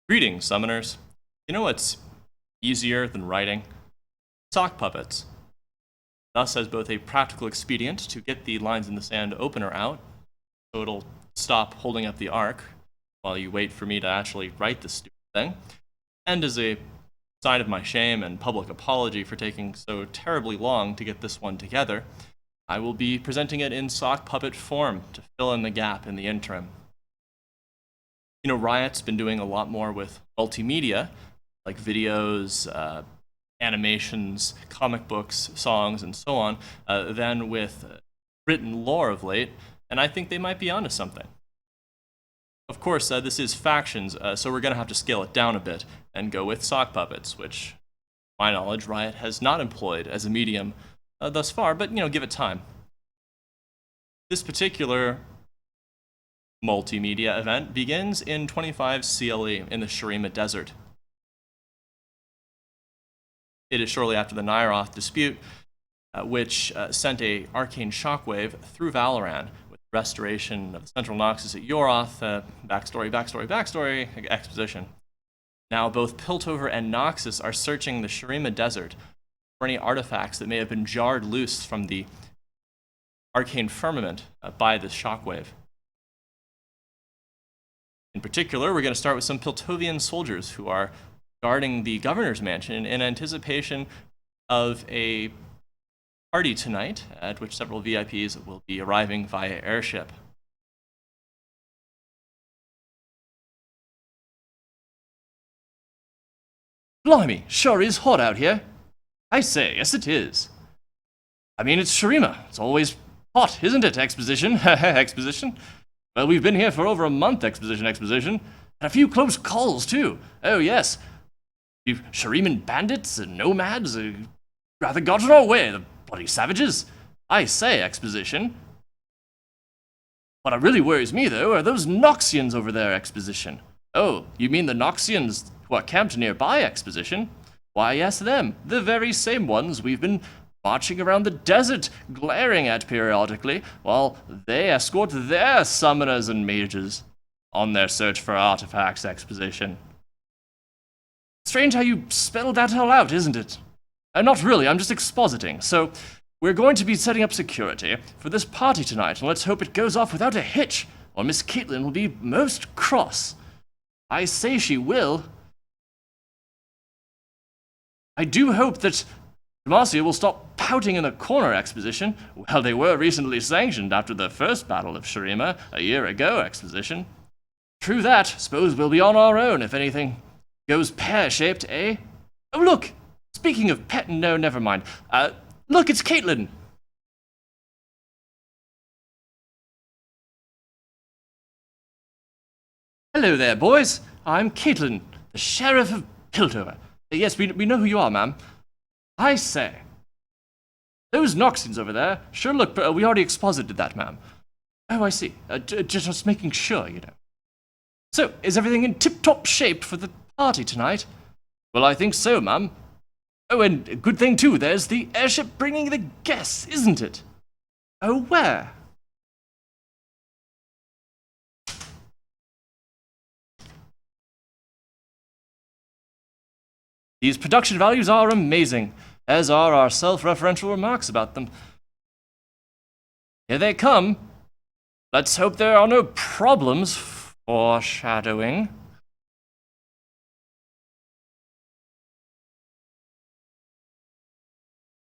Greetings, summoners. You know what's easier than writing? Sock puppets. Thus, as both a practical expedient to get the lines in the sand open or out, so it'll stop holding up the arc while you wait for me to actually write this stupid thing, and as a sign of my shame and public apology for taking so terribly long to get this one together, I will be presenting it in sock puppet form to fill in the gap in the interim. You know, Riot's been doing a lot more with multimedia, like videos, animations, comic books, songs, and so on, than with written lore of late, and I think they might be onto something. Of course, this is Factions, so we're going to have to scale it down a bit and go with sock puppets, which, to my knowledge, Riot has not employed as a medium thus far, but, give it time. This particular multimedia event begins in 25 CLE in the Shurima Desert. It is shortly after the Ny'roth dispute, which sent a arcane shockwave through Valoran with restoration of the central Noxus at Yoroth, backstory, exposition. Now, both Piltover and Noxus are searching the Shurima Desert for any artifacts that may have been jarred loose from the arcane firmament by this shockwave. In particular, we're going to start with some Piltovian soldiers who are guarding the governor's mansion in anticipation of a party tonight at which several VIPs will be arriving via airship. Blimey, sure is hot out here. I say, yes it is. I mean, it's Shurima. It's always hot, isn't it, Exposition? Exposition? Well, we've been here for over a month, Exposition. And a few close calls, too. Oh, yes. You Shuriman bandits and nomads, rather gotten our way, the bloody savages. I say, Exposition. What really worries me, though, are those Noxians over there, Exposition. Oh, you mean the Noxians who are camped nearby, Exposition? Why, yes, them. The very same ones we've been marching around the desert, glaring at periodically, while they escort their summoners and mages on their search for artifacts, Exposition. Strange how you spelled that all out, isn't it? Not really, I'm just expositing. So, we're going to be setting up security for this party tonight, and let's hope it goes off without a hitch, or Miss Caitlin will be most cross. I say she will. I do hope that Demacia will stop pouting in the corner, Exposition. Well, they were recently sanctioned after the first Battle of Shurima a year ago, Exposition. True that. Suppose we'll be on our own if anything goes pear-shaped, eh? Oh, look! Speaking of no, never mind. Look, it's Caitlin! Hello there, boys. I'm Caitlin, the Sheriff of Piltover. Yes, we know who you are, ma'am. I say. Those Noxians over there sure look, we already exposited that, ma'am. Oh, I see. Just making sure, you know. So, is everything in tip-top shape for the party tonight? Well, I think so, ma'am. Oh, and good thing, too, there's the airship bringing the guests, isn't it? Oh, where? These production values are amazing, as are our self-referential remarks about them. Here they come. Let's hope there are no problems. Foreshadowing.